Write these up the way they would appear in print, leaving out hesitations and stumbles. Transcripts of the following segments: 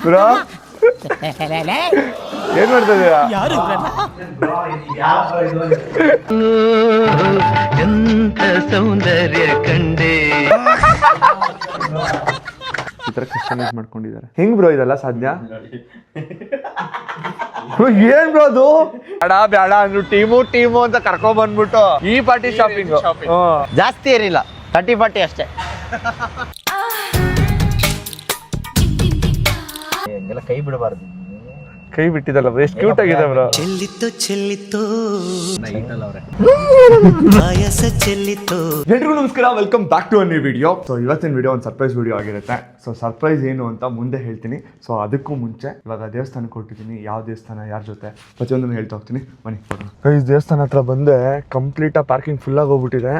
Bro ಏನ್ ಮಾಡ್ತಾ ಇದೀರಾ? ಎಂತ ಸೌಂದರ್ಯ ಕಂಡೆ. ಈ ತರ ಕಸ್ಟಮೈಸ್ ಮಾಡ್ಕೊಂಡಿದ್ದಾರೆ. ಹೆಂಗ್ ಬ್ರೋ ಇದೆಲ್ಲ ಸಾಧ್ಯ? ಏನ್ ಬ್ರೋ ಅದು? ಬೇಡ ಅಂದ್ರು ಟೀಮು ಅಂತ ಕರ್ಕೊಂಡ್ ಬಂದ್ಬಿಟ್ಟು ಈ ಪಾರ್ಟಿ ಶಾಪಿಂಗ್ ಜಾಸ್ತಿ ಏನಿಲ್ಲ, 30-40 ಅಷ್ಟೇ. ಕೈ ಬಿಡಬಾರ್ದು. ಕೈ ಬಿಟ್ಟಿದಲ್ಲ ಎಷ್ಟು ಕ್ಯೂಟ್ ಆಗಿದೆ ಬ್ರೋ. ಎಲ್ರಿಗೂ ನಮಸ್ಕಾರ, welcome back to a new video. So ಇವತ್ತಿನ ವಿಡಿಯೋ ಒಂದು ಸರ್ಪ್ರೈಸ್ ವಿಡಿಯೋ ಆಗಿರುತ್ತೆ. ಸೊ ಸರ್ಪ್ರೈಸ್ ಏನು ಅಂತ ಮುಂದೆ ಹೇಳ್ತೀನಿ. ಸೊ ಅದಕ್ಕೂ ಮುಂಚೆ ಇವಾಗ ದೇವಸ್ಥಾನಕ್ಕೆ ಕೊಟ್ಟಿದ್ದೀನಿ. ಯಾವ ದೇವಸ್ಥಾನ, ಯಾರ ಜೊತೆ, ಪ್ರತಿಯೊಂದನ್ನು ಹೇಳ್ತಾ ಹೋಗ್ತೀನಿ. ಬನ್ನಿ. ಈ ದೇವಸ್ಥಾನ ಹತ್ರ ಬಂದೆ, ಕಂಪ್ಲೀಟ್ ಪಾರ್ಕಿಂಗ್ ಫುಲ್ ಆಗಿ ಹೋಗ್ಬಿಟ್ಟಿದೆ.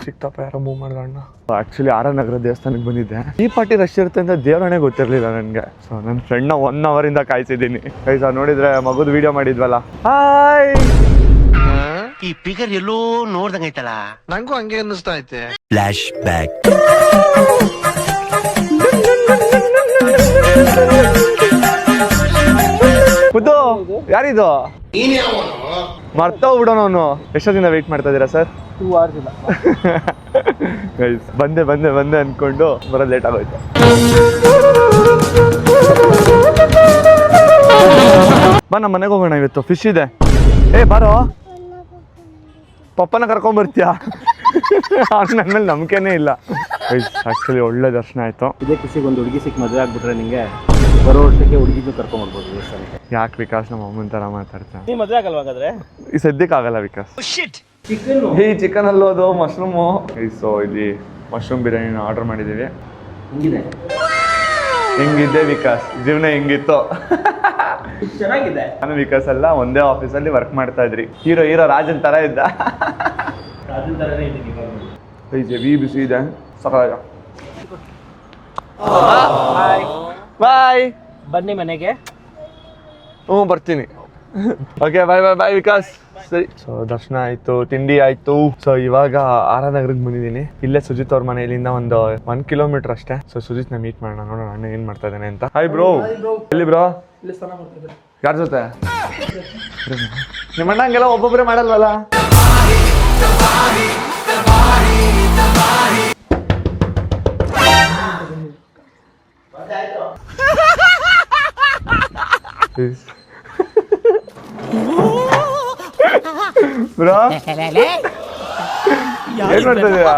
ಸಿಕ್ತಪ್ಪ, ಯಾರೋ ಮೂವ್ ಮಾಡಿದ ಅಣ್ಣ. ಆಕ್ಚುಲಿ ಆರನಗರ ದೇವಸ್ಥಾನಕ್ಕೆ ಬಂದಿದ್ದೆ. ಈ ಪಾರ್ಟಿ ರಶ್ ಇರುತ್ತೆ ಅಂತ ದೇವರಣೆ ಗೊತ್ತಿರಲಿಲ್ಲ ನನಗೆ. ಸೊ ನನ್ನ ಫ್ರೆಂಡ್ನ 1 ಅವರಿಂದ ಕಾಯ್ತಿದ್ದೀನಿ. ಗೈಸ್ ನೋಡಿದ್ರೆ ಮಗುದ್ ವಿಡಿಯೋ ಮಾಡಿದ್ವಲ್ಲ. ಹಾಯ್, ಈ ಫಿಗರ್ ಎಲ್ಲೋ ನೋಡ್ದಂಗೈತಲ್ಲ, ನಂಗೂ ಹಂಗೆ ಅನ್ನಿಸ್ತಾ ಐತೆ. Flash back. ಖುದ್ದು ಯಾರಿದು? ಮರ್ತೋಗ್ಬಿಡೋಣ. ಅವನು ಎಷ್ಟೊತ್ತಿಂದ ವೆಯ್ಟ್ ಮಾಡ್ತಾ ಇದ್ದೀರಾ ಸರ್? 2 hours ಇಲ್ಲ. ಗೈಸ್ ಬಂದೆ ಅನ್ಕೊಂಡು ಬರೋದು ಲೇಟ್ ಆಗೋಯ್ತು. ಬಾ, ನಮ್ಮ ಮನೆಗೆ ಹೋಗೋಣ. ಇವತ್ತು ಫಿಶ್ ಇದೆ. ಬಾರೋ, ಪಪ್ಪನ ಕರ್ಕೊಂಡ್ ಬರ್ತೀಯಾ? ನನ್ನ ಮೇಲೆ ನಂಬಿಕೆನೇ ಇಲ್ಲ. ಆಕ್ಚುಲಿ ಒಳ್ಳೆ ದರ್ಶನ ಆಯ್ತು. ಇದೇ ಖುಷಿಗೆ ಒಂದು ಹುಡುಗಿ ಸಿಕ್ಕಿ ಮದುವೆ ಆಗ್ಬಿಟ್ರೆ ನಿಂಗೆ ಬರೋ ವರ್ಷಕ್ಕೆ ಹುಡುಗಿನೂ ಕರ್ಕೊಂಡ್ಬರ್ಬೋದು ದೇವಸ್ಥಾನಕ್ಕೆ. ಯಾಕೆ ವಿಕಾಸ್ ನಮ್ಮ ಅಮ್ಮನ ಥರ ಮಾತಾಡ್ತಾ? ನೀ ಮದುವೆ ಆಗಲ್ವಾ ಹಾಗಾದ್ರೆ? ಈ ಸದ್ಯಕ್ಕೆ ಆಗಲ್ಲ ವಿಕಾಸ್. ಚಿಕನ್ ಅಲ್ಲೋದು ಮಶ್ರೂಮು. ಸೊ ಇಲ್ಲಿ ಮಶ್ರೂಮ್ ಬಿರಿಯಾನಿನ ಆರ್ಡರ್ ಮಾಡಿದ್ದೀವಿ. ಹೆಂಗಿದೆ ವಿಕಾಸ್ ಜೀವನ? ಹೆಂಗಿತ್ತು? ಚೆನ್ನಾಗಿದೆ. ನಾನು ವಿಕಾಸ್ ಎಲ್ಲ ಒಂದೇ ಆಫೀಸಲ್ಲಿ ವರ್ಕ್ ಮಾಡ್ತಾ ಇದ್ರಿ. ಹೀರೋ ರಾಜನ್ ತರ ಇದ್ದ. ವಿ ಬಿಸಿ ಇದೆ, ಸಕಾಲ. ಬಾಯ್. ಬನ್ನಿ ಮನೆಗೆ. ಬರ್ತೀನಿ. ಓಕೆ, ಬಾಯ್ ವಿಕಾಸ್. ಸರಿ. ಸೊ ದರ್ಶನ ಆಯ್ತು, ತಿಂಡಿ ಆಯ್ತು. ಸೊ ಇವಾಗ ಆರನಗರಕ್ಕೆ ಬಂದಿದ್ದೀನಿ. ಇಲ್ಲೇ ಸುಜಿತ್ ಅವ್ರ ಮನೆಯಲ್ಲಿಂದ ಒಂದು 1 ಕಿಲೋಮೀಟರ್ ಅಷ್ಟೇ. ಸೊ ಸುಜಿತ್ ನ ಮೀಟ್ ಮಾಡೋಣ, ನೋಡೋಣ ಅಣ್ಣ ಏನ್ ಮಾಡ್ತಾ ಇದ್ದಾನೆ ಅಂತ. Hi bro. ಎಲ್ಲಿ ಬ್ರೋ? ಯಾರ ಜೊತೆ? ನಿಮ್ಮ ಅಣ್ಣ ಹಂಗೆಲ್ಲ ಒಬ್ಬೊಬ್ಬರೇ ಮಾಡಲ್ವಲ್ಲ? ಬ್ರೋ ಏನ್ ಮಾಡ್ತಾ ಇದೀರಾ?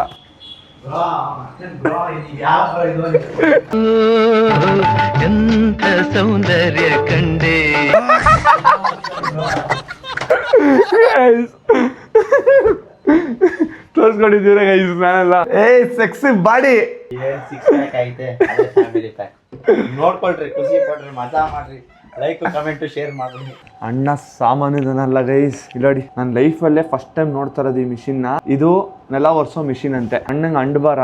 ಎಂತ ಸೌಂದರ್ಯ ಕಂಡೆ. ತೋರ್ಸ್ಕೊಂಡಿದ್ದೀರ ಗೈಸ್ ನಾನೆಲ್ಲ. Sexy body. ನೋಡ್ಕೊಳ್ರಿ, ಖುಷಿ ಪಡ್ರಿ, ಮಜಾ ಮಾಡ್ರಿ, ಲೈಕ್ ಕಮೆಂಟ್ ಶೇರ್ ಮಾಡ್ರಿ. ಅಣ್ಣ ಸಾಮಾನ್ಯದನಲ್ಲ ಗೈಸ್. ಇಲ್ಲಡಿ, ನನ್ನ ಲೈಫಲ್ಲೇ ಫಸ್ಟ್ ಟೈಮ್ ನೋಡ್ತಾ ಇರೋದು ಈ ಮಿಷಿನ್ನ. ಇದು ನೆಲ ಒರೆಸೋ ಮಿಷಿನ್ ಅಂತೆ. ಅಣ್ಣಂಗೆ ಅಂಡಬಾರ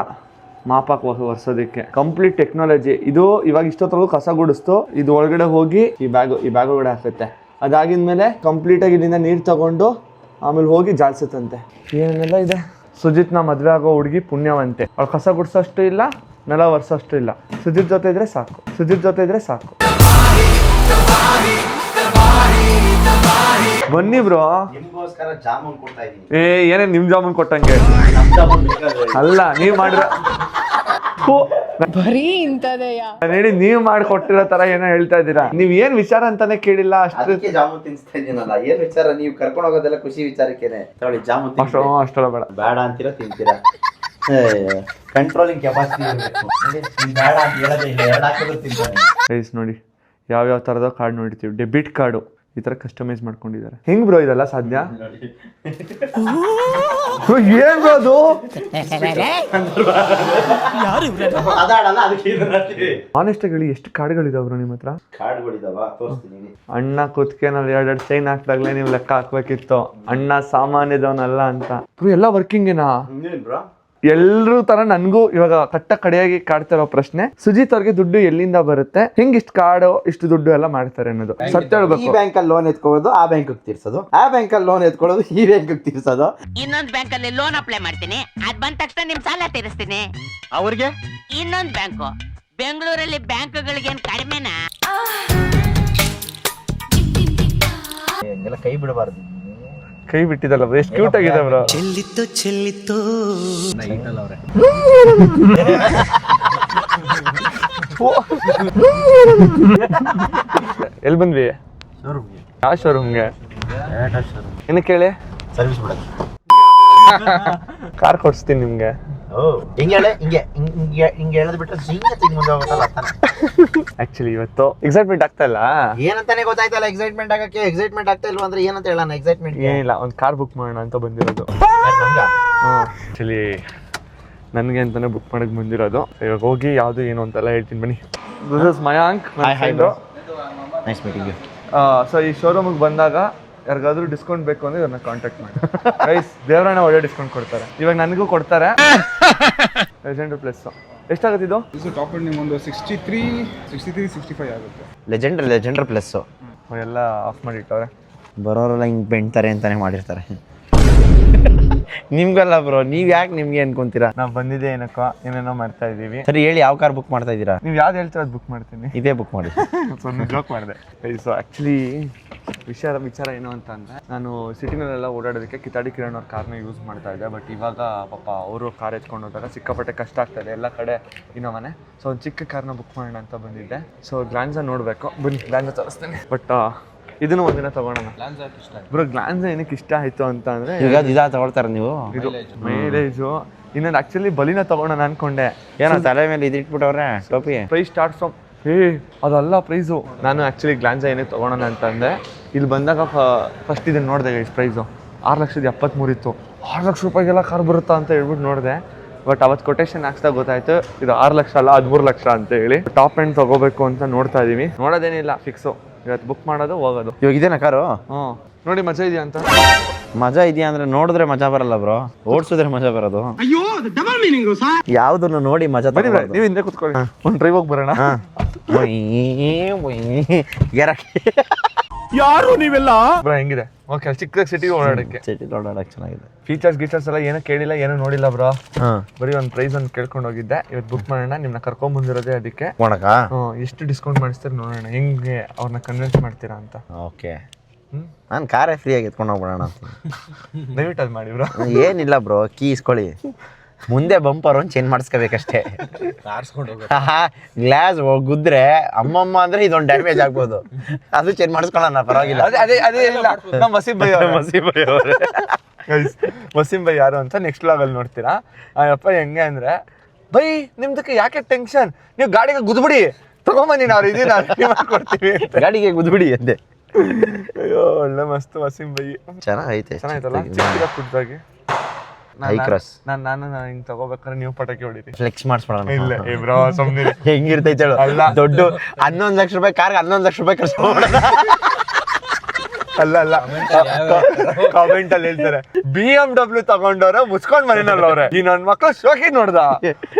ಮಾಪಾಕ್ ಒರೆಸೋದಕ್ಕೆ ಕಂಪ್ಲೀಟ್ ಟೆಕ್ನಾಲಜಿ ಇದು. ಇವಾಗ ಇಷ್ಟೊತ್ತರೆಗೂ ಕಸ ಗುಡಿಸ್ತು, ಇದು ಒಳಗಡೆ ಹೋಗಿ ಈ ಬ್ಯಾಗ್ ಒಳಗಡೆ ಹಾಕುತ್ತೆ. ಅದಾಗಿದ್ಮೇಲೆ ಕಂಪ್ಲೀಟಾಗಿ ಇಲ್ಲಿಂದ ನೀರು ತಗೊಂಡು ಆಮೇಲೆ ಹೋಗಿ ಜಾಲ್ಸುತ್ತಂತೆ. ಏನೆಲ್ಲ ಇದೆ. ಸುಜಿತ್ನ ಮದುವೆ ಆಗೋ ಹುಡುಗಿ ಪುಣ್ಯವಂತೆ. ಅವ್ಳು ಕಸ ಗುಡಿಸೋಷ್ಟು ಇಲ್ಲ, ನೆಲ ಒರೆಸೋಷ್ಟು ಇಲ್ಲ. ಸುಜಿತ್ ಜೊತೆ ಇದ್ರೆ ಸಾಕು. ಬನ್ನಿ ಬ್ರೋ. ನಿಮ್ಗೋಸ್ಕರ ಜಾಮೂನ್ ಕೊಡ್ತಾ ಇದೀನಿ. ಏನೇ ನಿಮ್ ಜಾಮೂನ್ ಕೊಟ್ಟಂಗೆ ಅಲ್ಲ, ನೀವ್ ಮಾಡಿರ ಬರೀ ಇಂತದೆಯಾ? ಹೇಳಿ, ನೀವ್ ಮಾಡಿಕೊಟ್ಟಿರೋ ತರ ಏನೋ ಹೇಳ್ತಾ ಇದ್ದೀರಾ. ನೀವ್ ಏನ್ ವಿಚಾರ ಅಂತಾನೆ ಕೇಳಿಲ್ಲ. ಅಷ್ಟೇ ಜಾಮೂನ್ ತಿನ್ಸ್ತಾ ಇದೀನಲ್ಲ. ಏನ್ ವಿಚಾರ? ನೀವು ಕರ್ಕೊಂಡು ಹೋಗೋದೆಲ್ಲ ಖುಷಿ ವಿಚಾರಕ್ಕೇನೆ. ತಗೊಳ್ಳಿ ಜಾಮೂನ್. ಅಷ್ಟಲ್ಲ ಬೇಡ ಅಂತೀರಾ ತಿಂತೀರಾ? ಕಂಟ್ರೋಲಿಂಗ್ ಕೆಪಾಸಿಟಿ ಇರಬೇಕು. ಬೇಡ ಅಂತ ಹೇಳೋದೇ ಇಲ್ಲ, 2 ಹಾಕಿದ್ರು ತಿಂತಾನೆ. ಗೈಸ್ ನೋಡಿ, ಯಾವ್ಯಾವ ತರದ ಕಾರ್ಡ್ ನೋಡಿರ್ತೀವಿ. ಡೆಬಿಟ್ ಕಾರ್ಡು ಈ ತರ ಕಸ್ಟಮೈಸ್ ಮಾಡ್ಕೊಂಡಿದ್ದಾರೆ. ಹೆಂಗ್ ಬ್ರೋ ಇದೆಲ್ಲ ಸಾಧ್ಯ? ಏನ್ ಬ್ರೋ ಅದು? ಆನೆಸ್ಟ್ ಆಗಿ ಎಷ್ಟು ಕಾರ್ಡ್ಗಳಿದಾವ ಬ್ರೋ ನಿಮ್ಮ ಹತ್ರ? ಅಣ್ಣ ಕುತ್ಕೆನಲ್ಲಿ 2 ಚೈನ್ ಹಾಕ್ದಾಗ್ಲೇ ನೀವು ಲೆಕ್ಕ ಹಾಕ್ಬೇಕಿತ್ತು. ಅಣ್ಣ ಸಾಮಾನ್ಯದವನಲ್ಲ ಅಂತ. ಬ್ರೋ ಎಲ್ಲ ವರ್ಕಿಂಗ್ ಏನಾ? ಎಲ್ರೂ ತರ ನನ್ಗೂ ಇವಾಗ ಕಡೆಯಾಗಿ ಕಾಡ್ತಿರೋ ಪ್ರಶ್ನೆ, ಸುಜಿತ್ ಅವ್ರಿಗೆ ದುಡ್ಡು ಎಲ್ಲಿಂದ ಬರುತ್ತೆ, ಹೆಂಗ್ ಇಷ್ಟು ಕಾಡು ಇಷ್ಟು ದುಡ್ಡು ಎಲ್ಲ ಮಾಡ್ತಾರೆ ಅನ್ನೋದು ಸತ್ಯ ಈ ಹೇಳ್ಬೇಕು. ಬ್ಯಾಂಕ್ ಅಲ್ಲಿ ಲೋನ್ ಎತ್ಕೊಳ್ಳೋದು ಆ ಬ್ಯಾಂಕ್ ತೀರ್ಸೋದು, ಆ ಬ್ಯಾಂಕ್ ಅಲ್ಲಿ ಲೋನ್ ಎತ್ಕೊಳ್ಳೋದು ಈ ಬ್ಯಾಂಕ್ ತೀರ್ಸೋದು. ಇನ್ನೊಂದ್ ಬ್ಯಾಂಕ್ ಅಲ್ಲಿ ಲೋನ್ ಅಪ್ಲೈ ಮಾಡ್ತೀನಿ, ಅದ್ ಬಂದ ತಕ್ಷಣ ನಿಮ್ ಸಾಲ ತೀರಿಸ್ತೀನಿ. ಅವ್ರಿಗೆ ಇನ್ನೊಂದ್ ಬ್ಯಾಂಕು, ಬೆಂಗಳೂರಲ್ಲಿ ಬ್ಯಾಂಕ್ಗಳಿಗೆ ಕಡಿಮೆನಾ? ಹಂಗೆಲ್ಲ ಕೈ ಬಿಡಬಾರ್ದು. ಕೈ ಬಿಟ್ಟಿದಲ್ಲ ಎಷ್ಟು ಕ್ಯೂಟ್ ಆಗಿದೆ ಬ್ರೋ. ಚೆಲ್ಲಿತ್ತು ಚೆಲ್ಲಿತ್ತು ಎಲ್ಲಿ ಬಂದ್ವಿ? ಯಾವ ಶೋರೂಮ್ಗೆ? ಇನ್ನು ಕೇಳಿ, ಸರ್ವಿಸ್ ಬಿಡೋದು. ಕಾರ್ ಕೊಡ್ಸ್ತೀನಿ ನಿಮ್ಗೆ. ಹಿಂಗೆ ಹೇಳಿ, ಹಿಂಗೆ ಹೇಳದ್ ಬಿಟ್ರೆ ಹಿಂಗೆ ಮುಂದೆ ಹೋಗುತ್ತಲ್ಲ ಅರ್ಥನೇ. ಆಕ್ಚುಲಿ ಇವತ್ತು ಎಕ್ಸೈಟ್ಮೆಂಟ್ ಆಗ್ತಾ ಇಲ್ಲ. ಏನಂತಾನೆ ಗೊತ್ತಾಯ್ತಲ್ಲ ಎಕ್ಸೈಟ್ಮೆಂಟ್ ಆಗಕ್ಕೆ. ಎಕ್ಸೈಟ್ಮೆಂಟ್ ಆಗ್ತಾ ಇಲ್ವಾ ಅಂದ್ರೆ ಏನಂತ ಹೇಳೋಣ ಎಕ್ಸೈಟ್ಮೆಂಟ್? ಏನಿಲ್ಲ, ಒಂದು ಕಾರ್ ಬುಕ್ ಮಾಡೋಣ ಅಂತ ಬಂದಿರೋದು. ಆಕ್ಚುಲಿ ನನಗೆ ಅಂತಾನೆ ಬುಕ್ ಮಾಡಕ್ ಬಂದಿರೋದು. ಇವಾಗ ಹೋಗಿ ಯಾವುದು ಏನು ಅಂತೆಲ್ಲ ಹೇಳ್ತೀನಿ ಬನ್ನಿ. This is Mayank. Nice meeting you. So ಈ ಶೋರೂಮಿಗೆ ಬಂದಾಗ ಯಾರಿಗಾದ್ರೂ ಡಿಸ್ಕೌಂಟ್ ಬೇಕು ಅಂದ್ರೆ ಇವ್ರನ್ನ ಕಾಂಟ್ಯಾಕ್ಟ್ ಮಾಡಿ. ಗೈಸ್, ದೇವರನ್ನ ಒಳ್ಳೆ ಡಿಸ್ಕೌಂಟ್ ಕೊಡ್ತಾರೆ. ಇವಾಗ ನನಗೂ ಕೊಡ್ತಾರೆ. ಲೆಜೆಂಡ್ ಪ್ಲಸ್ ಎಷ್ಟಾಗುತ್ತೆ ಇದು? ಟಾಪ್ ಎಂಡ್ ನಿಮ್ಗೊಂದು 63-65 ಆಗುತ್ತೆ. ಲೆಜೆಂಡರ್ ಪ್ಲಸ್ ಎಲ್ಲ ಆಫ್ ಮಾಡಿ ಇಟ್ಟವ್ರೆ. ಬರೋರೆಲ್ಲ ಹಿಂಗೆ ಬೆಣ್ತಾರೆ ಅಂತಾನೆ ಮಾಡಿರ್ತಾರೆ. ನಿಮ್ಗಲ್ಲ ಬ್ರೋ, ನೀವ್ ಯಾಕೆ ನಿಮ್ಗೆ ಅನ್ಕೊಂತೀರಾ? ನಾವು ಬಂದಿದ್ದೆ ಏನಕ್ಕೋ ಏನೇನೋ ಮಾಡ್ತಾ ಇದೀವಿ. ಸರಿ ಹೇಳಿ, ಯಾವ ಕಾರ್ ಬುಕ್ ಮಾಡ್ತಾ ಇದ್ದೀರಾ? ನೀವು ಯಾವ್ದು ಹೇಳ್ತೀರ ಅದು ಬುಕ್ ಮಾಡ್ತೀನಿ. ಇದೇ ಬುಕ್ ಮಾಡಿ. ಜೋಕ್ ಮಾಡಿದೆ. ಸೊ ಆ್ಯಕ್ಚುಲಿ ವಿಚಾರ ಏನು ಅಂತ ಅಂದರೆ, ನಾನು ಸಿಟಿನಲ್ಲೆಲ್ಲ ಓಡಾಡೋದಕ್ಕೆ ಕಿತಾಡಿ ಕಿರಣ್ ಅವ್ರ ಕಾರ್ನ ಯೂಸ್ ಮಾಡ್ತಾ ಇದ್ದೆ. ಬಟ್ ಇವಾಗ ಪಾಪ ಅವರು ಕಾರ್ ಎತ್ಕೊಂಡು ಹೋದಾಗ ಸಿಕ್ಕಾಪಟ್ಟೆ ಕಷ್ಟ ಆಗ್ತಾಯಿದೆ ಎಲ್ಲ ಕಡೆ ಇನ್ನೋವನೇ. ಸೊ ಒಂದು ಚಿಕ್ಕ ಕಾರ್ನ ಬುಕ್ ಮಾಡೋಣ ಅಂತ ಬಂದಿದ್ದೆ. ಸೊ ಗ್ಲಾನ್ಸ ನೋಡಬೇಕು, ಬನ್ನಿ ಗ್ಲಾನ್ಸ ತೋರಿಸ್ತೇನೆ. ಬಟ್ ಇದನ್ನು ಒಂದಿನ ತಗೊಳ್ಳೋಣ ಬ್ರೋ. ಗ್ಲಾನ್ಸ ಏನಕ್ಕೆ ಇಷ್ಟ ಆಯಿತು ಅಂತ ಅಂದರೆ, ಈಗ ಇದಾ ತಗೊಳ್ತಾರ ನೀವು? ಇದು ಮೈಲೇಜು. ಇನ್ನೊಂದು ಆ್ಯಕ್ಚುಲಿ ಬಲಿನ ತಗೊಳ್ಳೋಣ ಅನ್ಕೊಂಡೆ. ಏನೋ ತಲೆ ಮೇಲೆ ಇದಿಟ್ಬಿಟ್ಟವ್ರೆ ಟೋಪಿ. ಪ್ರೈಸ್ ಸ್ಟಾರ್ಟ್ ಫ್ರಮ್ ಅದಲ್ಲ ಪ್ರೈಸು. ನಾನು ಆ್ಯಕ್ಚುಲಿ ಗ್ಲಾನ್ಸ ಏನಕ್ಕೆ ತೊಗೊಳೋಣ ಅಂತಂದೆ, ಇಲ್ಲಿ ಬಂದಾಗ ಫಸ್ಟ್ ಇದನ್ನು ನೋಡಿದೆ ಗೈಸ್. ಪ್ರೈಸು 6,73,000 ಇತ್ತು. 6 ಲಕ್ಷ ರೂಪಾಯಿಗೆಲ್ಲ ಕಾರ್ ಬರುತ್ತಾ ಅಂತ ಹೇಳ್ಬಿಟ್ಟು ನೋಡಿದೆ. ಬಟ್ ಅವತ್ತು ಕೊಟೇಶನ್ ಹಾಕ್ಸ್ದಾಗ ಗೊತ್ತಾಯ್ತು ಇದು 6 ಲಕ್ಷ ಅಲ್ಲ 13 ಲಕ್ಷ ಅಂತ ಹೇಳಿ. ಟಾಪ್ ಎಂಡ್ ತೊಗೋಬೇಕು ಅಂತ ನೋಡ್ತಾ ಇದ್ದೀವಿ. ನೋಡೋದೇನಿಲ್ಲ, ಫಿಕ್ಸು. ಇವತ್ತು ಬುಕ್ ಮಾಡೋದು, ಹೋಗೋದು. ಇವಾಗ ಇದೇನಾ ಕಾರು? ನೋಡಿ ಮಜಾ ಇದೆಯಾ ಅಂತ. ಮಜಾ ಇದೆಯಾ ಅಂದ್ರೆ ನೋಡಿದ್ರೆ ಮಜಾ ಬರಲ್ಲ ಬ್ರೋ, ಓಡಿಸಿದ್ರೆ ಮಜಾ ಬರೋದು. ಯಾವ್ದನ್ನು ನೋಡಿ ಮಜಾ ತಗೊಳ್ಳೋದು. ನೀವು ಹಿಂದೆ ಕೂತ್ಕೊಳ್ಳಿ, ಒಂದು ಡ್ರೈವ್ ಹೋಗಿ ಬರೋಣ. ಯಾರು ನೀವೆಲ್ಲ ಬ್ರೋ? ಹೆಂಗಿದೆ? ಓಕೆ, ಚಿಕ್ಕ ಸಿಟಿ ಓಡಾಡಕ್ಕೆ. ಸಿಟಿ ಓಡಾಡಕ್ಕೆ ಚೆನ್ನಾಗಿದೆ. ಫೀಚರ್ಸ್ ಎಲ್ಲ ಏನೋ ಕೇಳಿಲ್ಲ, ಏನೋ ನೋಡಿಲ್ಲ ಬ್ರೋ. ಬರೀ ಒಂದು ಪ್ರೈಸ್ ಒಂದು ಕೇಳ್ಕೊಂಡು ಹೋಗಿದ್ದೆ. ಇವತ್ತು ಬುಕ್ ಮಾಡೋಣ, ನಿಮ್ನ ಕರ್ಕೊಂಡ್ ಬಂದಿರೋದೇ ಅದಕ್ಕೆ. ಎಷ್ಟು ಡಿಸ್ಕೌಂಟ್ ಮಾಡಿಸ್ತಾರೆ ನೋಡೋಣ, ಹೆಂಗೆ ಅವ್ರನ್ನ ಕನ್ವಿನ್ಸ್ ಮಾಡ್ತೀರಾ ಅಂತ. ಓಕೆ, ನಾನು ಕಾರೇ ಫ್ರೀಯಾಗಿ ಎತ್ಕೊಂಡು ಹೋಗ್ಬಿಡೋಣ ಅಂತ. ದಯವಿಟ್ಟು ಅದು ಮಾಡಿ ಬ್ರೋ. ಏನಿಲ್ಲ ಬ್ರೋ, ಕೀ ಇಸ್ಕೊಳ್ಳಿ, ಮುಂದೆ ಬಂಪರ್ ಒಂದು ಚೇಂಜ್ ಮಾಡಿಸ್ಕೋಬೇಕಷ್ಟೇ. ಗ್ಲಾಸ್ ಗುದ್ರೆ ಅಮ್ಮಮ್ಮ ಅಂದ್ರೆ ಇದೊಂದು ಡ್ಯಾಮೇಜ್ ಆಗ್ಬೋದು, ಅದು ಚೇಂಜ್ ಮಾಡಿಸ್ಕೊಳ್ಳೋಣ, ಪರವಾಗಿಲ್ಲ. ಅದೇ ಇಲ್ಲ, ನಮ್ಮ ವಸೀಂ ಬೈ ಯಾರು ಅಂತ ನೆಕ್ಸ್ಟ್ ವ್ಲಾಗಲ್ಲಿ ನೋಡ್ತೀರಾ. ಆ ಅಪ್ಪ ಹೆಂಗೆ ಅಂದ್ರೆ, ಬೈ ನಿಮ್ದಕ್ಕೆ ಯಾಕೆ ಟೆನ್ಷನ್, ನೀವು ಗಾಡಿಗೆ ಗುದ್ಬಿಡಿ, ತಗೊಂಬನ್ನಿ, ನಾವು ಇದೀವಿ ಕೊಡ್ತೀವಿ. ಗಾಡಿಗೆ ಗುದ್ಬಿಡಿ ಅಂದೆ. ಅಯ್ಯೋ, ಒಳ್ಳೆ ಮಸ್ತ್ ವಸೀಂ ಬೈ. ಚೆನ್ನಾಗೈತೆ, ಚೆನ್ನಾಯ್ತಲ್ಲ ಚಿಕ್ಕ ಪುಟ್ಟದಾಗಿ. ನಾನು ಹಿಂಗ್ ತಗೋಬೇಕಾದ್ರೆ ನೀವು ಪಟಾಕಿ ಹೊಡಿರಿ, ಫ್ಲೆಕ್ಸ್ ಮಾಡಿಸ್ಬಿಡೋಣ. ಇಲ್ಲ ಬ್ರೋ, ಸುಮ್ಮನೆ ಹೆಂಗಿರ್ತೈತೆ ಹೇಳು. ಅಲ್ಲ, ದೊಡ್ಡ 11 ಲಕ್ಷ ರೂಪಾಯಿ ಕಾರ್ಗೆ 11 ಲಕ್ಷ ರೂಪಾಯಿ ಖರ್ಚು ಮಾಡೋಣ. ಅಲ್ಲ ಕಾಮೆಂಟ್ ಅಲ್ಲಿ ಹೇಳ್ತಾರೆ, BMW ತಗೊಂಡವ್ರೆ ಮುಚ್ಕೊಂಡ್ ಮನೇನಲ್ಲಿ ಅವ್ರೆ. ಈ ನನ್ ಮಕ್ಳು ಶೋಕಿ ನೋಡ್ದ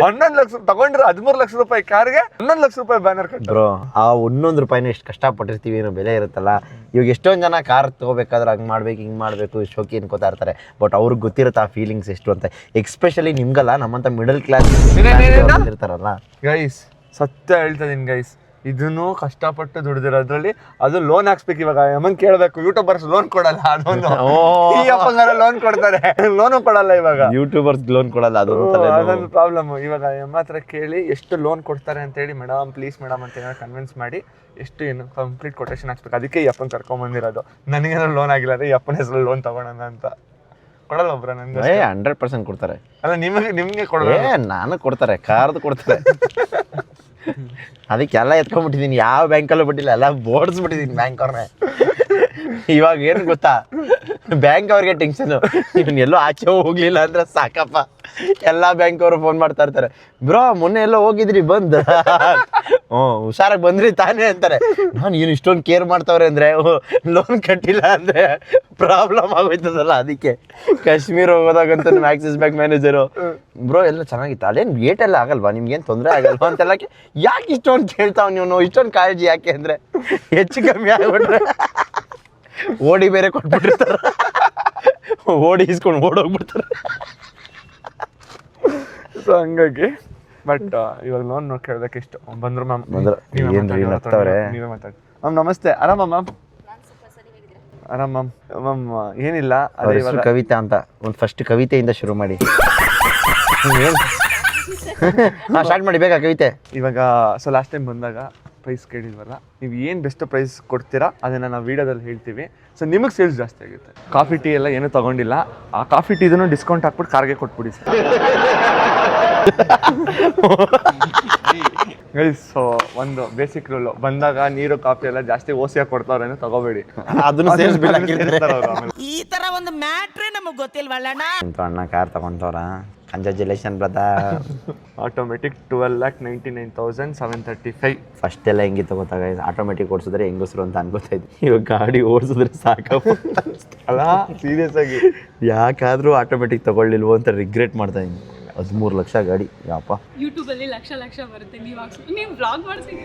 11 ಲಕ್ಷ ತಗೊಂಡ್ರೆ 13 ಲಕ್ಷ ರೂಪಾಯಿ ಕಾರ್ಗೆ 11 ಲಕ್ಷ ರೂಪಾಯಿ ಬ್ಯಾನರ್ ಕಟ್ಟ. ಬ್ರೋ, ಆ 11 ರೂಪಾಯಿನ ಎಷ್ಟು ಕಷ್ಟಪಟ್ಟಿರ್ತೀವಿ ಏನೋ ಬೆಲೆ ಇರುತ್ತಲ್ಲ. ಇವಾಗ ಎಷ್ಟೊಂದು ಜನ ಕಾರ್ ತಗೋಬೇಕಾದ್ರೆ ಹಂಗ್ ಮಾಡ್ಬೇಕು ಹಿಂಗ್ ಮಾಡ್ಬೇಕು ಶೋಕಿ ಅನ್ಕೋತಾ ಇರ್ತಾರೆ. ಬಟ್ ಅವ್ರಿಗೆ ಗೊತ್ತಿರುತ್ತೆ ಆ ಫೀಲಿಂಗ್ಸ್ ಎಷ್ಟು ಅಂತ. ಎಕ್ಸ್ಪೆಷಲಿ ನಿಮ್ಗಲ್ಲ, ನಮ್ಮಂತ ಮಿಡಲ್ ಕ್ಲಾಸ್ ಇರ್ತಾರಲ್ಲ ಗೈಸ್, ಸತ್ಯ ಹೇಳ್ತಾ ಇದೀನಿ ಗೈಸ್, ಇದನ್ನು ಕಷ್ಟಪಟ್ಟು ದುಡ್ದಿರೋದ್ರಲ್ಲಿ ಅದು ಲೋನ್ ಹಾಕ್ಸ್ಬೇಕು. ಇವಾಗ ಅಮ್ಮನ್ ಕೇಳ್ಬೇಕು, ಯೂಟ್ಯೂಬರ್ಸ್ ಲೋನ್ ಕೊಡಲ್ಲ, ಅದೊಂದು ಈ ಅಪ್ಪಂಗಾರ ಲೋನ್ ಕೊಡ್ತಾರೆ, ಲೋನು ಕೊಡಲ್ಲ. ಇವಾಗ ಯೂಟ್ಯೂಬರ್ಸ್ ಲೋನ್ ಕೊಡಲ್ಲ, ಅದೊಂದು ಪ್ರಾಬ್ಲಮ್. ಇವಾಗ ಅಮ್ಮ ಹತ್ರ ಕೇಳಿ ಎಷ್ಟು ಲೋನ್ ಕೊಡ್ತಾರೆ ಅಂತ ಹೇಳಿ, ಮೇಡಮ್ ಪ್ಲೀಸ್ ಮೇಡಮ್ ಅಂತ ಹೇಳಿ ಕನ್ವಿನ್ಸ್ ಮಾಡಿ ಎಷ್ಟು ಏನು ಕಂಪ್ಲೀಟ್ ಕೊಟೇಶನ್ ಹಾಕ್ಸ್ಬೇಕು. ಅದಕ್ಕೆ ಈ ಅಪ್ಪನ್ ಕರ್ಕೊಂಬಂದಿರೋದು. ನನಗೇನೋ ಲೋನ್ ಆಗಿಲ್ಲ ರೀ, ಈ ಅಪ್ಪನ ಹೆಸರು ಲೋನ್ ತಗೊಳೋಣ ಅಂತ. ಕೊಡಲ್ಲ ಒಬ್ರ? ನನ್ಗೆ 100% ಕೊಡ್ತಾರೆ. ಅಲ್ಲ, ನಿಮ್ಗೆ ಕೊಡಲ್ಲ? ನಾನು ಕೊಡ್ತಾರೆ, ಕಾರ್ದು ಕೊಡ್ತಾರೆ. ಅದಕ್ಕೆಲ್ಲ ಎತ್ಕೊಂಡ್ಬಿಟ್ಟಿದ್ದೀನಿ, ಯಾವ ಬ್ಯಾಂಕಲ್ಲೂ ಬಿಟ್ಟಿಲ್ಲ, ಎಲ್ಲ ಬೋರ್ಡ್ಸ್ಬಿಟ್ಟಿದ್ದೀನಿ ಬ್ಯಾಂಕ್ ಅವ್ರನ್ನೇ. ಇವಾಗ ಏನು ಗೊತ್ತಾ, ಬ್ಯಾಂಕ್ ಅವ್ರಿಗೆ ಟೆನ್ಷನ್, ಇವನ್ ಎಲ್ಲೋ ಆಚೆ ಹೋಗ್ಲಿಲ್ಲ ಅಂದ್ರೆ ಸಾಕಪ್ಪ. ಎಲ್ಲ ಬ್ಯಾಂಕ್ ಅವರು ಫೋನ್ ಮಾಡ್ತಾ ಇರ್ತಾರೆ, ಬ್ರೋ ಮೊನ್ನೆ ಎಲ್ಲೋ ಹೋಗಿದ್ರಿ ಬಂದ್ ಹುಷಾರಾಗಿ ಬಂದ್ರಿ ತಾನೇ ಅಂತಾರೆ. ನಾನು ಏನು ಇಷ್ಟೊಂದು ಕೇರ್ ಮಾಡ್ತಾವ್ರೆ ಅಂದ್ರೆ ಲೋನ್ ಕಟ್ಟಿಲ್ಲ ಅಂದ್ರೆ ಪ್ರಾಬ್ಲಮ್ ಆಗೋಯ್ತದಲ್ಲ. ಅದಕ್ಕೆ ಕಾಶ್ಮೀರ ಹೋಗೋದಾಗಂತ ಆಕ್ಸಿಸ್ ಬ್ಯಾಂಕ್ ಮ್ಯಾನೇಜರು, ಬ್ರೋ ಎಲ್ಲ ಚೆನ್ನಾಗಿತ್ತು, ಅಲ್ಲೇನು ಗೇಟ್ ಎಲ್ಲ ಆಗಲ್ವಾ, ನಿಮ್ಗೇನು ತೊಂದರೆ ಆಗಲ್ವಾ ಅಂತೆಲ್ಲ ಯಾಕೆ ಇಷ್ಟೊಂದು ಕೇಳ್ತಾವ್ ನೀವು, ಇಷ್ಟೊಂದು ಕಾಳಜಿ ಯಾಕೆ ಅಂದ್ರೆ ಹೆಚ್ಚು ಕಮ್ಮಿ ಆಗ್ಬಿಟ್ರೆ ಓಡಿ ಬೇರೆ ಕೊಟ್ಬಿಟ್ಟಿರ್ತಾರ, ಓಡಿ ಇಸ್ಕೊಂಡು ಓಡೋಗ್ಬಿಡ್ತಾರೆ. ಸೊ ಹಂಗಾಗಿ ಬಟ್ ಇವಾಗ ಲೋನ್ ಕೇಳೋದಕ್ಕೆ ಇಷ್ಟು ಬಂದ್ರು ಮ್ಯಾಮ್. ಏನ್ರಿ ನಗ್ತಾವ್ರೆ? ನೀವೇ ಮಾತಾಡಿ ಮ್ಯಾಮ್. ನಮಸ್ತೆ, ಆರಾಮ ಮ್ಯಾಮ್? ಆರಾಮ್ ಮ್ಯಾಮ್. ಮ್ಯಾಮ್ ಏನಿಲ್ಲ, ಅವ್ರ ಹೆಸರು ಕವಿತಾ ಅಂತ. ಒಂದು ಫಸ್ಟ್ ಕವಿತೆಯಿಂದ ಶುರು ಮಾಡಿ. ಸ್ಟಾರ್ಟ್ ಮಾಡಿ ಬೇಗ ಕವಿತೆ. ಇವಾಗ ಸೊ ಲಾಸ್ಟ್ ಟೈಮ್ ಬಂದಾಗ ಪ್ರೈಸ್ ಕೇಳಿದ್ವಲ್ಲ, ನೀವು ಏನು ಬೆಸ್ಟ್ ಪ್ರೈಸ್ ಕೊಡ್ತೀರಾ ಅದನ್ನು ನಾವು ವೀಡಿಯೋದಲ್ಲಿ ಹೇಳ್ತೀವಿ. ಸೊ ನಿಮಗೆ ಸೇಲ್ಸ್ ಜಾಸ್ತಿ ಆಗುತ್ತೆ. ಕಾಫಿ ಟೀ ಎಲ್ಲ ಏನೂ ತೊಗೊಂಡಿಲ್ಲ, ಆ ಕಾಫಿ ಟೀದನ್ನು ಡಿಸ್ಕೌಂಟ್ ಹಾಕ್ಬಿಟ್ಟು ಕಾರ್ಗೆ ಕೊಟ್ಬಿಡಿ ಸರ್. ಸೊ ಒಂದು ಬೇಸಿಕ್ ರೂಲು, ಬಂದಾಗ ನೀರು ಕಾಫಿ ಎಲ್ಲ ಜಾಸ್ತಿ ಓಸಿಯಾಗಿ ಕೊಡ್ತಾವ್ರೆ ತಗೋಬೇಡಿ, ಅದನ್ನು ಸೇಲ್ಸ್ ಬಿಲ್ ಈ ತರ ಒಂದು ಮ್ಯಾಟ್ರೇ ನಮಗ್ ಗೊತ್ತಿಲ್ವಲ್ಲ ಅಣ್ಣ ಕಾರ್ ತಗೊಂತವ್ರ. Congratulation brother. ಆಟೋಮೆಟಿಕ್ 12,99,735. ಫಸ್ಟ್ ಎಲ್ಲ ಹೆಂಗಿತ್ತು ಗೊತ್ತಾಗ, ಆಟೋಮೆಟಿಕ್ ಓಡಿಸಿದ್ರೆ ಹೆಂಗಸರು ಅಂತ ಅನ್ಕೋತಾ ಇದ್ವಿ. ಇವಾಗ ಗಾಡಿ ಓಡಿಸಿದ್ರೆ ಸಾಕಪ್ಪ ಅಲ್ಲ, ಸೀರಿಯಸ್ ಆಗಿ ಯಾಕಾದ್ರೂ ಆಟೋಮೆಟಿಕ್ ತಗೊಳ್ಳಿಲ್ವೋ ಅಂತ ರಿಗ್ರೆಟ್ ಮಾಡ್ತಾ ಇದ್ದೀನಿ. 13 ಲಕ್ಷ ಗಾಡಿ, ಯಾಪ ಯೂಟ್ಯೂಬಲ್ಲಿ ಲಕ್ಷ ಬರುತ್ತೆ. ನೀವು ಬ್ಲಾಗ್ ಮಾಡ್ತೀನಿ,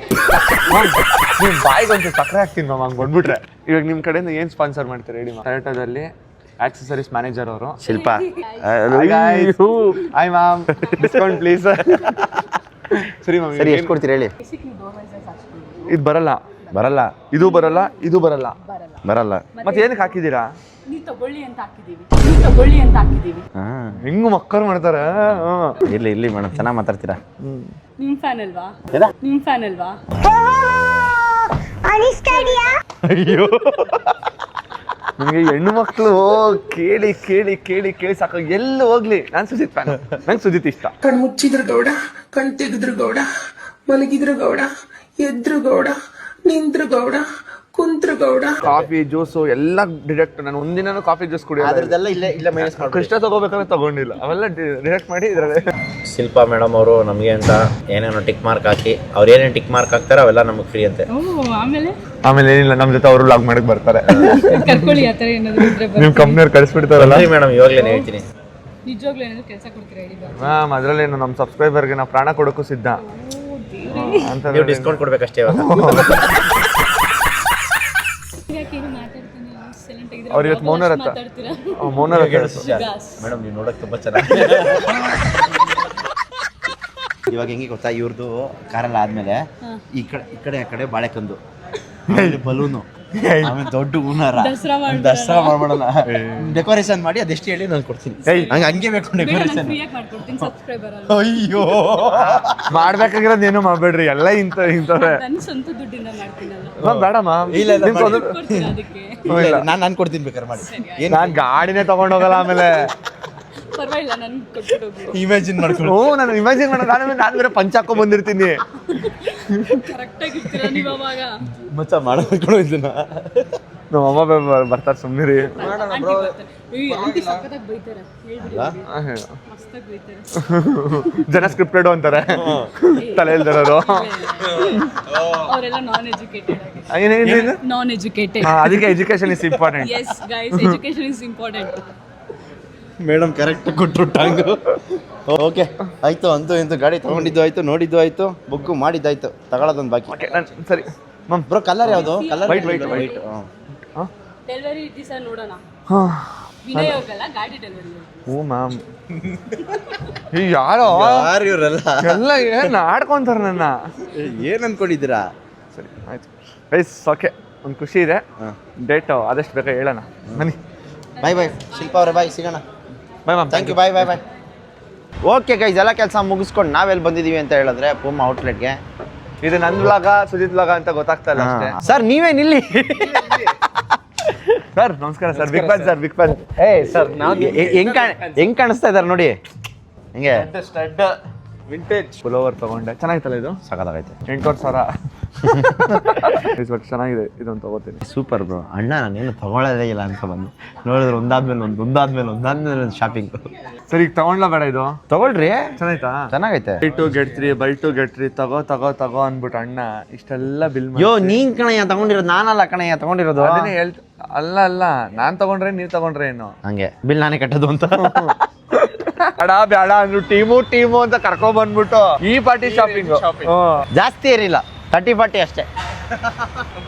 ನೀವು ಬಾಯಿಗೆ ಒಂದು ಸಕ್ಕರೆ ಹಾಕ್ತೀನಿ ಮ್ಯಾಮ್. ಹಂಗೆ ಬಂದ್ಬಿಟ್ರೆ ಇವಾಗ ನಿಮ್ಮ ಕಡೆಯಿಂದ ಏನು ಸ್ಪಾನ್ಸರ್ ಮಾಡ್ತಾರೆ ಹೇಳಿ ಮ್ಯಾಮ್? ಟೊಯೋಟಾದಲ್ಲಿ ಆಕ್ಸೆಸರೀಸ್ ಮ್ಯಾನೇಜರ್ ಅವರು Shilpa. Hi ma'am, discount please. ಸರಿ ಮ್ಯಾಮ್, ಸರಿ ಎಷ್ಟು ಕೊಡ್ತೀರಿ ಹೇಳಿ? ಇದು ಬರಲ್ಲ, ಇದು ಬರಲ್ಲ, ಇದು ಬರಲ್ಲ. ಮತ್ತೆ ಏನಕ್ಕೆ ಹಾಕಿದ್ದೀರಾ? ನೀವು ತಗೊಳ್ಳಿ ಅಂತ ಹಾಕಿದ್ದೀವಿ. ಹೆಂಗು ಮಕ್ಕಳು ಮಾಡ್ತಾರೆ. ಇರ್ಲಿ ಮೇಡಮ್, ಚೆನ್ನಾಗಿ ಮಾತಾಡ್ತೀರಾ. ನಿಮ್ಮ ಫ್ಯಾನ್ ಅಲ್ವಾ? ಅಯ್ಯೋ, ನಿಮಗೆ ಹೆಣ್ಣು ಮಕ್ಕಳು ಕೇಳಿ ಕೇಳಿ ಕೇಳಿ ಕೇಳಿ ಸಾಕು, ಎಲ್ಲಿ ಹೋಗ್ಲಿ. ನಾನು ಸುಜಿತ್ ಫ್ಯಾನ್, ನಂಗೆ ಸುಜಿತ್ ಇಷ್ಟ. ಕಣ್ ಮುಚ್ಚಿದ್ರು ಗೌಡ, ಕಣ್ ತೆಗೆದ್ರು ಗೌಡ, ಮಲಗಿದ್ರು ಗೌಡ, ಎದ್ರು ಗೌಡ, ನಿಂದ್ರು ಗೌಡ, ಕುಂತ್ರು ಗೌಡ. ಕಾಫಿ ಜ್ಯೂಸು ಎಲ್ಲ ಡಿರೆಕ್ಟ್. ನಾನು ಒಂದಿನ ಕಾಫಿ ಜ್ಯೂಸ್ ಕುಡಿಯೋದು, ಅದ್ರದ್ದೆಲ್ಲ ಇಲ್ಲೇ ಮೈನಸ್ ಮಾಡಿ. ಕೃಷ್ಣ ತಗೋಬೇಕಾದ್ರೆ ತಗೊಂಡಿಲ್ಲ, ಅವೆಲ್ಲ ಡಿರೆಕ್ಟ್ ಮಾಡಿ ಇದ್ರಲ್ಲಿ. ಶಿಲ್ಪಾ ಮೇಡಮ್ ಅವರು ನಮಗೆ ಅಂತ ಏನೇನೋ ಟಿಕ್ ಮಾರ್ಕ್ ಹಾಕಿ, ಅವ್ರು ಏನೇನು ಟಿಕ್ ಮಾರ್ಕ್ ಹಾಕ್ತಾರೆ ಅವೆಲ್ಲ ನಮಗೆ ಫ್ರೀ ಅಂತೆ. ಆಮೇಲೆ ಏನಿಲ್ಲ, ನಮ್ಮ ಜೊತೆ ಅವರು ಲಾಗ್ ಮಾಡಕ್ ಬರ್ತಾರೆ. ಕರ್ಕೊಳ್ಳಿ, ಆ ಥರ ಏನಾದ್ರು ಇದ್ರೆ ನಿಮ್ ಕಂಪ್ನಿಯವ್ರು ಕಳಿಸ್ಬಿಡ್ತಾರಲ್ಲ ಮೇಡಮ್, ಇವಾಗಲೇ ಹೇಳ್ತೀನಿ. ನಿಜವಾಗ್ಲೂ ಏನಾದ್ರು ಕೆಲಸ ಕೊಡ್ತೀರಾ ಹೇಳಿ? ಮ್ಯಾಮ್ ಅದರಲ್ಲೇನು ನಮ್ಮ ಸಬ್ಸ್ಕ್ರೈಬರ್ಗೆ ನಾವು ಪ್ರಾಣ ಕೊಡೋಕ್ಕೂ ಸಿದ್ಧ ಅಂತ. ನೀವು ಡಿಸ್ಕೌಂಟ್ ಕೊಡ್ಬೇಕಷ್ಟೇ ಇವಾಗ. ಅವ್ರು ಇವತ್ತು ಮೌನರಥ ಮೇಡಮ್, ನೀವು ನೋಡಕ್ ತುಂಬಾ ಚೆನ್ನಾಗಿ. ಇವಾಗ ಹೆಂಗೆ ಗೊತ್ತಾ, ಇವ್ರದ್ದು ಕಾರೆಲ್ಲ ಆದ್ಮೇಲೆ ಈ ಕಡೆ ಬಾಳೆಕಂದು, ಬಲೂನು, ಆಮೇಲೆ ದೊಡ್ಡ ಹೂನಾರ, ದಸರಾ ಮಾಡ್ಬಿಡೋಣ, ಡೆಕೋರೇಷನ್ ಮಾಡಿ ಅದೆಷ್ಟು ಹೇಳಿ ನಾನು ಕೊಡ್ತೀನಿ. ಹಂಗೆ ಬೇಕು ಡೆಕೋರೇಷನ್. ಅಯ್ಯೋ, ಮಾಡ್ಬೇಕಾಗಿರೋದು ಏನು ಮಾಡ್ಬೇಡ್ರಿ, ಎಲ್ಲ ಇಂಥವ್ರೆ. ನನ್ನ ಸ್ವಂತ ದುಡ್ಡಿಂದ ಮಾಡ್ತೀನಲ್ಲ, ಬೇಡಮ್ಮ, ನಾನು ಕೊಡ್ತೀನಿ ಬೇಕಾದ್ರೆ ಮಾಡಿ. ನಾನು ಗಾಡಿನೇ ತಗೊಂಡೋಗಲ್ಲ. ಆಮೇಲೆ ಪರವಾಗಿಲ್ಲ, ನನ್ಗೆ ಕೊಟ್ಬಿಟ್ಟು ಇಮ್ಯಾಜಿನ್ ಮಾಡ್ಕೊಂಡು. ನಾನು ಇಮ್ಯಾಜಿನ್ ಮಾಡೋದು, ನಾನು ಬೇರೆ ಪಂಚ ಹಾಕೊಂಡ್ ಬಂದಿರ್ತೀನಿ. ಕರೆಕ್ಟಾಗಿ ಇರ್ತೀರಾ ನೀವು ಅವಾಗ. ಮಚ್ಚ ಮಾಡಬೇಕು ಇದನ್ನ. ನಮ್ಮ ಅಮ್ಮ ಬರ್ತಾರೆ, ಸುಮ್ಮನಿರಿ. ಆಂಟಿ ಸಖತ್ತಾಗಿ ಬೈತಾರೆ, ಮಸ್ತಾಗಿ ಬೈತಾರೆ. ಜನ ಸ್ಕ್ರಿಪ್ಟೆಡ್ ಅಂತಾರೆ, ತಲೆ ಇಲ್ದಿರೋರು. ಅವರೆಲ್ಲ ನಾನ್ ಎಜುಕೇಟೆಡ್. ಅದಕ್ಕೆ education is important. Yes guys, education is important. Madam correct ಕೊಟ್ಟರು ಟಾಂಗು. ಓಕೆ ಆಯ್ತು, ಅಂತೂ ಇಂತೂ ಗಾಡಿ ತಗೊಂಡಿದ್ದು ಆಯ್ತು, ನೋಡಿದ್ದು ಆಯ್ತು, ಬುಕ್ಕು ಮಾಡಿದ್ದಾಯ್ತು, ತಗೊಳ್ಳೋದೊಂದು ಬಾಕಿ. ಸರಿ ಮ್ಯಾಮ್, ಬ್ರೋ ಕಲರ್ ಯಾವುದು? Colour white. ಡೆಲಿವರಿ ದಿವಸ ನೋಡೋಣ. ವಿನಯ್ ಹೋಗಲ್ಲ, ಗಾಡಿ ಡೆಲಿವರಿ. ಓ ಮ್ಯಾಮ್, ಈ ಯಾರು ಇವರೆಲ್ಲ ಎಲ್ಲ ಏನು ಆಡ್ಕೊಂತಾರೆ ನನ್ನ. ಏನು ಅನ್ಕೊಂಡಿದ್ದೀರಾ? ಸರಿ ಆಯ್ತು ಗೈಸ್, ಓಕೆ, ಒಂದು ಖುಷಿ ಇದೆ. ಡೇಟ್ ಆದಷ್ಟು ಬೇಗ ಹೇಳೋಣ. ಬನ್ನಿ. ಬಾಯ್ ಶಿಲ್ಪಾ ಅವರೇ, ಬಾಯ್, ಸಿಗೋಣ. Bye ma'am, thank you. Bye. Okay guys, ಎಲ್ಲ ಕೆಲಸ ಮುಗಿಸ್ಕೊಂಡು ನಾವೆಲ್ಲಿ ಬಂದಿದ್ದೀವಿ ಅಂತ ಹೇಳಿದ್ರೆ ಪೂಮಾ ಔಟ್ಲೆಟ್ಗೆ. ಇದು ನನ್ನ ವ್ಲಾಗ, ಸುಜಿತ್ ವ್ಲಾಗ ಅಂತ ಗೊತ್ತಾಗ್ತಾ ಇಲ್ಲ ಅಷ್ಟೇ. ಸರ್ ನೀವೇ ನಿಲ್ಲಿ. ಸರ್ ನಮಸ್ಕಾರ sir, big fan sir, big fan. Sir ಹೆಂಗ್ ಕಾಣಿಸ್ತಾ ಇದಾರೆ ನೋಡಿ, ಹಿಂಗೆ ವಿಂಟೇಜ್ ಪುಲೋವರ್ ತಗೊಂಡೆ, ಚೆನ್ನಾಗಿತ್ತಲ್ಲ ಇದು? ಸಖತ್ತಾಗೈತೆ. 8,000 ಬಟ್ ಚೆನ್ನಾಗಿದೆ, ಇದೊಂದು ತಗೋತೀನಿ. Super bro. ಅಣ್ಣ ನಾನೇನು ತಗೊಳ್ಳೋದೇ ಇಲ್ಲ ಅಂತ ಬಂದು ನೋಡಿದ್ರೆ ಒಂದಾದ್ಮೇಲೆ ಒಂದು ಶಾಪಿಂಗ್. ಸರಿ, ಈಗ ತಗೊಂಡ್ಲಾ ಬೇಡ ಇದು? ತಗೊಳ್ರಿ, ಚೆನ್ನಾಗೈತೆ. ಬೈ ಟು ಗೆಟ್ 3 ತಗೋ ಅಂದ್ಬಿಟ್ಟು ಅಣ್ಣ ಇಷ್ಟೆಲ್ಲ ಬಿಲ್ ಮಾಡಿ. ನೀನ್ ಕಣಯ್ಯ ತಗೊಂಡಿರೋದು, ನಾನಲ್ಲ ಕಣಯ್ಯ ತಗೊಂಡಿರೋದು. ಅದನ್ನೇ ಅಲ್ಲ ನಾನ್ ತಗೊಂಡ್ರೆ ನೀವ್ ತಗೊಂಡ್ರೆ ಏನು ಹಂಗೆ ಬಿಲ್ ನಾನೇ ಕಟ್ಟೋದು ಅಂತ. ಬೇಡ ಅಂದ್ರು ಟೀಮು ಅಂತ ಕರ್ಕೊಂಡ್ ಬಂದ್ಬಿಟ್ಟು ಈ ಪಾರ್ಟಿ ಶಾಪಿಂಗ್ ಜಾಸ್ತಿ ಏನಿಲ್ಲ, 30-40 ಅಷ್ಟೇ.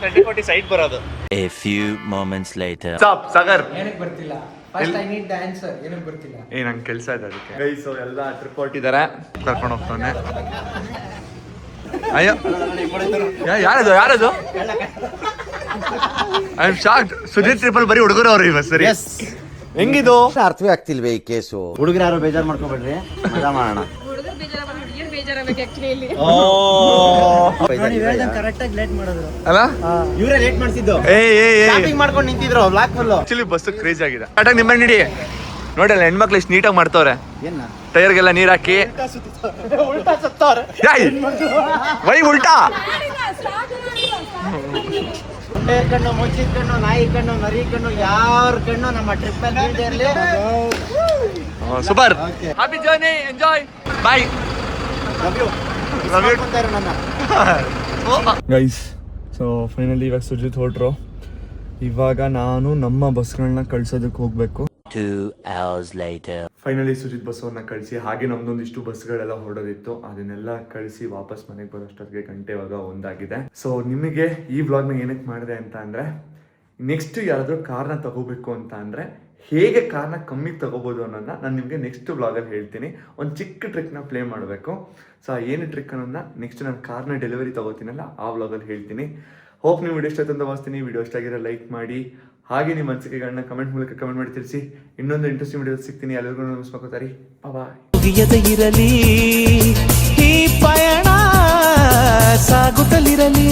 30-40 ಸೈಡ್ ಬರೋದು. A few moments later. Sagar ಏನಕ್ಕೆ ಬರ್ತಿಲ್ಲ? First I need the answer. ಏನಕ್ಕೆ ಬರ್ತಿಲ್ಲ? ನಂಗೆ ಕೆಲಸ ಇದೆ ಅದಕ್ಕೆ. ಗೈಸ್ ಎಲ್ಲ ಟ್ರಿಪ್ ಹೊಟ್ಟಿದ್ದಾರೆ, ಕರ್ಕೊಂಡು ಹೋಗ್ತಾನೆ. ಅಯ್ಯೋ ಯಾರದು? I am shocked. Sudeep triple ಬರೀ ಹುಡುಗರು ಅವ್ರು ಇವತ್ತು. ಸರಿ, ಹೆಂಗಿದು? ಅರ್ಥವೇ ಆಗ್ತಿಲ್ವೇ ಈ ಕೇಸು. ಹುಡುಗರು ಯಾರು ಬೇಜಾರು ಮಾಡ್ಕೊಬೇಡ್ರಿ, ಮಜಾ ಮಾಡೋಣ. ಹುಡುಗರು ಬೇಜಾರಾಗಬೇಕು ಆಕ್ಚುಲಿ ಇಲ್ಲಿ. ಅಲ್ಲ ಇವರೇ ಲೇಟ್ ಮಾಡಿಸಿದ್ದು, ಶಾಪಿಂಗ್ ಮಾಡ್ಕೊಂಡು ನಿಂತಿದ್ರು block full. Actually bus craze ಆಗಿದೆ. ಕರೆಕ್ಟಾಗಿ ನಿಮ್ಮ ನೀಡಿ ನೋಡಲ್ಲ, ಹೆಣ್ಮಕ್ಳು ಎಷ್ಟು ನೀಟಾಗಿ ಮಾಡ್ತವ್ರೆ. ಟೈರ್ಗೆಲ್ಲ ನೀರ್ ಹಾಕಿ ವೈ ಉಲ್ಟಾ. ಕಣ್ಣು, ಮುಚ್ಚಿದ ಕಣ್ಣು, ನಾಯಿ ಕಣ್ಣು, ನರಿ ಕಣ್ಣು, ಯಾರ ಕಣ್ಣು ನಮ್ಮ ಟ್ರಿಪ್ ಅಲ್ಲಿ. ಸೂಪರ್, ಹ್ಯಾಪಿ ಜರ್ನಿ, ಎಂಜಾಯ್, ಬಾಯ್. ಗೈಸ್, ಸೊ ಫೈನಲಿ ಇವಾಗ ಸುಜಿತ್ ಹೊರಟ್ರು. ಇವಾಗ ನಾನು ನಮ್ಮ ಬಸ್ಗಳನ್ನ ಕಳ್ಸೋದಕ್ಕೆ ಹೋಗ್ಬೇಕು. 2 hours later. ಫೈನಲಿ ಸುಜಿತ್ ಬಸ್ಸವ್ರನ್ನ ಕಳಿಸಿ, ಹಾಗೆ ನಮ್ದೊಂದಿಷ್ಟು ಬಸ್ಗಳೆಲ್ಲ ಹೊರಡೋದಿತ್ತು, ಅದನ್ನೆಲ್ಲ ಕಳಿಸಿ ವಾಪಸ್ ಮನೆಗೆ ಬರೋಷ್ಟೊತ್ತಿಗೆ ಗಂಟೆ ಇವಾಗ 1 ಆಗಿದೆ. ಸೊ ನಿಮಗೆ ಈ ವ್ಲಾಗ್ನ ಏನಕ್ಕೆ ಮಾಡಿದೆ ಅಂತ ಅಂದರೆ, ನೆಕ್ಸ್ಟ್ ಯಾರಾದರೂ ಕಾರ್ನ ತಗೋಬೇಕು ಅಂತ ಅಂದರೆ ಹೇಗೆ ಕಾರ್ನ ಕಮ್ಮಿಗೆ ತಗೋಬೋದು ಅನ್ನೋದನ್ನ ನಾನು ನಿಮಗೆ ನೆಕ್ಸ್ಟ್ ವ್ಲಾಗಲ್ಲಿ ಹೇಳ್ತೀನಿ. ಒಂದು ಚಿಕ್ಕ ಟ್ರಿಕ್ನ ಪ್ಲೇ ಮಾಡಬೇಕು. ಸೊ ಏನು ಟ್ರಿಕ್ ಅನ್ನೋದನ್ನ ನೆಕ್ಸ್ಟ್ ನಾನು ಕಾರ್ನ ಡೆಲಿವರಿ ತಗೋತೀನಲ್ಲ ಆ ವ್ಲಾಗಲ್ಲಿ ಹೇಳ್ತೀನಿ. ಹೋಪ್ ನೀವು ವಿಡಿಯೋ ಇಷ್ಟ ಅಂತ ಭಾವಿಸ್ತೀನಿ. ವಿಡಿಯೋ ಇಷ್ಟ ಆಗಿರೋ ಲೈಕ್ ಮಾಡಿ, ಹಾಗೆ ನಿಮ್ಮ ಅನಿಸಿಕೆಗಳನ್ನ ಕಮೆಂಟ್ ಮೂಲಕ ಕಮೆಂಟ್ ಮಾಡಿ ತಿಳಿಸಿ. ಇನ್ನೊಂದು ಇಂಟ್ರೆಸ್ಟಿಂಗ್ ವಿಡಿಯೋ ಸಿಗ್ತೀನಿ. ಎಲ್ಲರಿಗೂ ನಮಸ್ಕಾರ, ಬಾಯ್. ಇರಲಿ ಈ ಪಯಣ ಸಾಗುತ್ತಲಿರಲಿ.